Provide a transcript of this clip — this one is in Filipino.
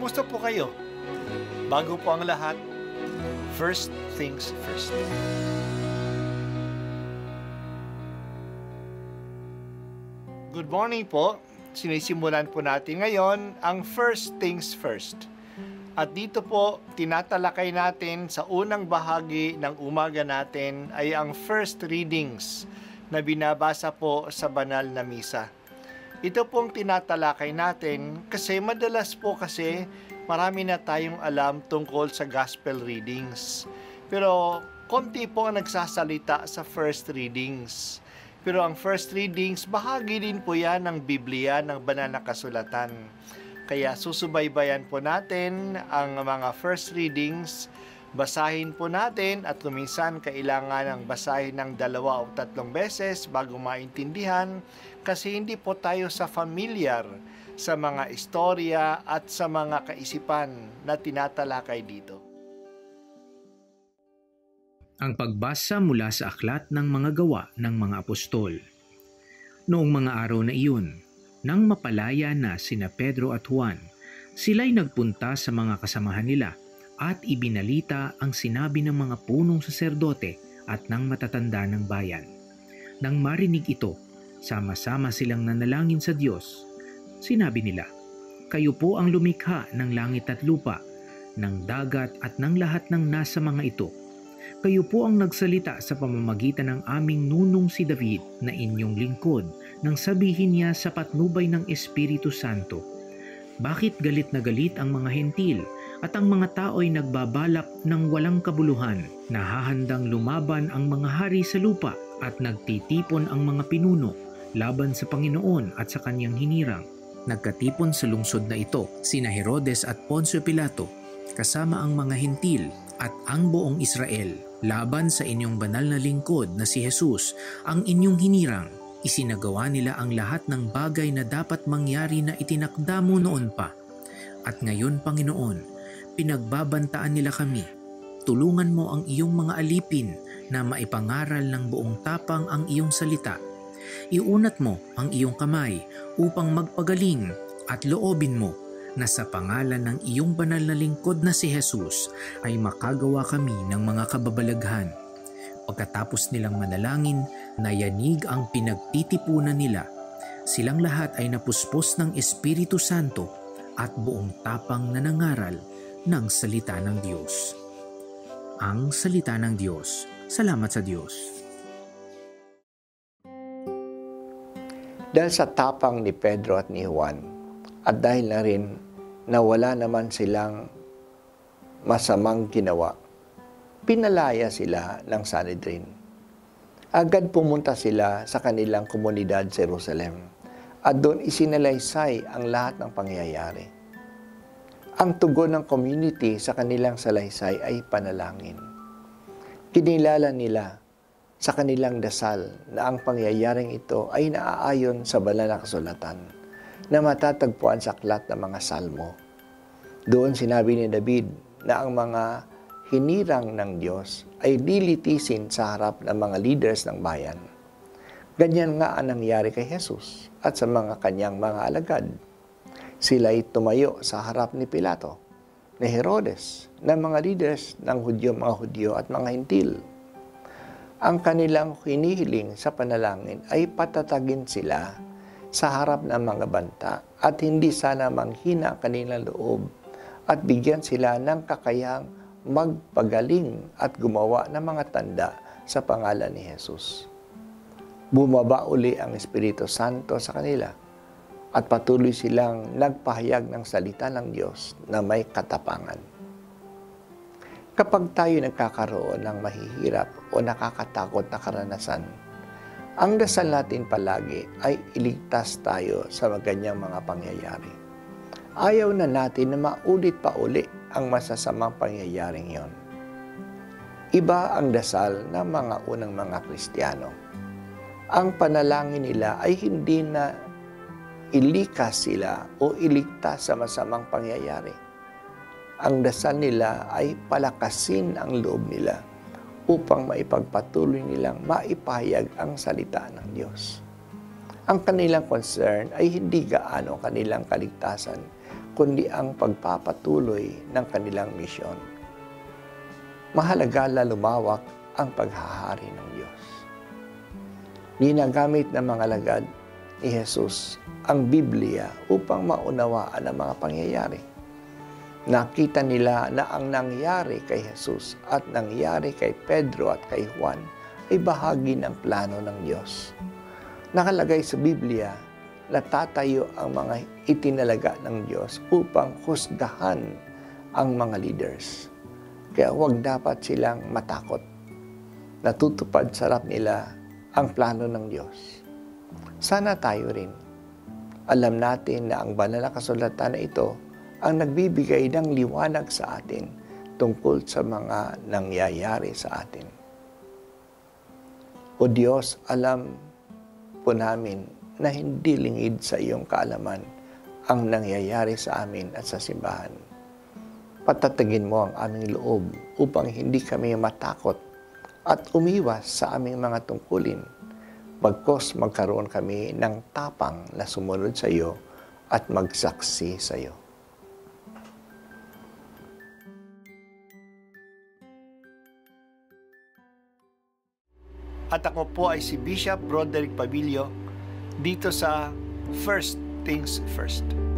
Kumusta po kayo? Bago po ang lahat, first things first. Good morning po. Sinisimulan po natin ngayon ang first things first. At dito po, tinatalakay natin sa unang bahagi ng umaga natin ay ang first readings na binabasa po sa banal na misa. Ito pong tinatalakay natin kasi madalas po kasi marami na tayong alam tungkol sa gospel readings. Pero konti po ang nagsasalita sa first readings. Pero ang first readings, bahagi din po yan ng Biblia, ng banal na kasulatan. Kaya susubaybayan po natin ang mga first readings, basahin po natin at kuminsan kailangan ng basahin ng 2 o 3 beses bago maintindihan kasi hindi po tayo familiar sa mga istorya at sa mga kaisipan na tinatalakay dito. Ang pagbasa mula sa aklat ng mga gawa ng mga apostol. Noong mga araw na iyon, nang mapalaya na sina Pedro at Juan, sila'y nagpunta sa mga kasamahan nila at ibinalita ang sinabi ng mga punong saserdote at ng matatanda ng bayan. Nang marinig ito, sama-sama silang nanalangin sa Diyos. Sinabi nila, "Kayo po ang lumikha ng langit at lupa, ng dagat at ng lahat ng nasa mga ito. Kayo po ang nagsalita sa pamamagitan ng aming nunong si David na inyong lingkod nang sabihin niya sa patnubay ng Espiritu Santo. Bakit galit na galit ang mga hentil at ang mga tao'y nagbabalak ng walang kabuluhan? Nahahandang lumaban ang mga hari sa lupa at nagtitipon ang mga pinuno laban sa Panginoon at sa kanyang hinirang. Nagkatipon sa lungsod na ito sina Herodes at Poncio Pilato kasama ang mga hentil at ang buong Israel laban sa inyong banal na lingkod na si Jesus, ang inyong hinirang. Isinagawa nila ang lahat ng bagay na dapat mangyari na itinakda mo noon pa. At ngayon, Panginoon, pinagbabantaan nila kami. Tulungan mo ang iyong mga alipin na maipangaral ng buong tapang ang iyong salita. Iunat mo ang iyong kamay upang magpagaling at loobin mo na sa pangalan ng iyong banal na lingkod na si Jesus ay makagawa kami ng mga kababalaghan." Pagkatapos nilang manalangin, nayanig ang pinagtitipunan nila. Silang lahat ay napuspos ng Espiritu Santo at buong tapang na nangaral ng salita ng Diyos. Ang salita ng Diyos. Salamat sa Diyos. Dahil sa tapang ni Pedro at ni Juan, at dahil na rin na wala naman silang masamang ginawa, pinalaya sila ng Sanhedrin. Agad pumunta sila sa kanilang komunidad sa Jerusalem at doon isinalaysay ang lahat ng pangyayari. Ang tugon ng community sa kanilang salaysay ay panalangin. Kinilala nila sa kanilang dasal na ang pangyayaring ito ay naaayon sa banal na kasulatan na matatagpuan sa aklat ng mga salmo. Doon sinabi ni David na ang mga hinirang ng Diyos ay lilitisin sa harap ng mga leaders ng bayan. Ganyan nga ang nangyari kay Jesus at sa mga kanyang mga alagad. Sila ay tumayo sa harap ni Pilato, ni Herodes, ng mga leaders ng mga Hudyo at mga Hintil. Ang kanilang hinihiling sa panalangin ay patatagin sila sa harap ng mga banta at hindi sana manghina ang kanilang loob at bigyan sila ng kakayahang magpagaling at gumawa ng mga tanda sa pangalan ni Jesus. Bumaba uli ang Espiritu Santo sa kanila at patuloy silang nagpahayag ng salita ng Diyos na may katapangan. Kapag tayo nagkakaroon ng mahihirap o nakakatakot na karanasan, ang dasal natin palagi ay iligtas tayo sa ganyang mga pangyayari. Ayaw na natin na maulit pa uli ang masasamang pangyayaring yon. Iba ang dasal ng mga unang mga Kristiyano. Ang panalangin nila ay hindi na ilikas sila o iligtas sa masamang pangyayari. Ang dasal nila ay palakasin ang loob nila upang maipagpatuloy nilang maipahayag ang salita ng Diyos. Ang kanilang concern ay hindi gaano kanilang kaligtasan, kundi ang pagpapatuloy ng kanilang misyon. Mahalaga na lumawak ang paghahari ng Diyos. Ginagamit ng mga alagad ni Jesus ang Biblia upang maunawaan ang mga pangyayari. Nakita nila na ang nangyari kay Jesus at nangyari kay Pedro at kay Juan ay bahagi ng plano ng Diyos. Nakalagay sa Biblia na tatayo ang mga itinalaga ng Diyos upang husgahan ang mga leaders. Kaya huwag dapat silang matakot. Natutupad sa harap nila ang plano ng Diyos. Sana tayo rin. Alam natin na ang banal na kasulatan na ito ang nagbibigay ng liwanag sa atin tungkol sa mga nangyayari sa atin. O Diyos, alam po namin na hindi lingid sa iyong kaalaman ang nangyayari sa amin at sa simbahan. Patatagin mo ang aming loob upang hindi kami matakot at umiwas sa aming mga tungkulin, bagkos magkaroon kami ng tapang na sumunod sa iyo at magsaksi sa iyo. At ako po ay si Bishop Broderick Pabilio dito sa First Things First.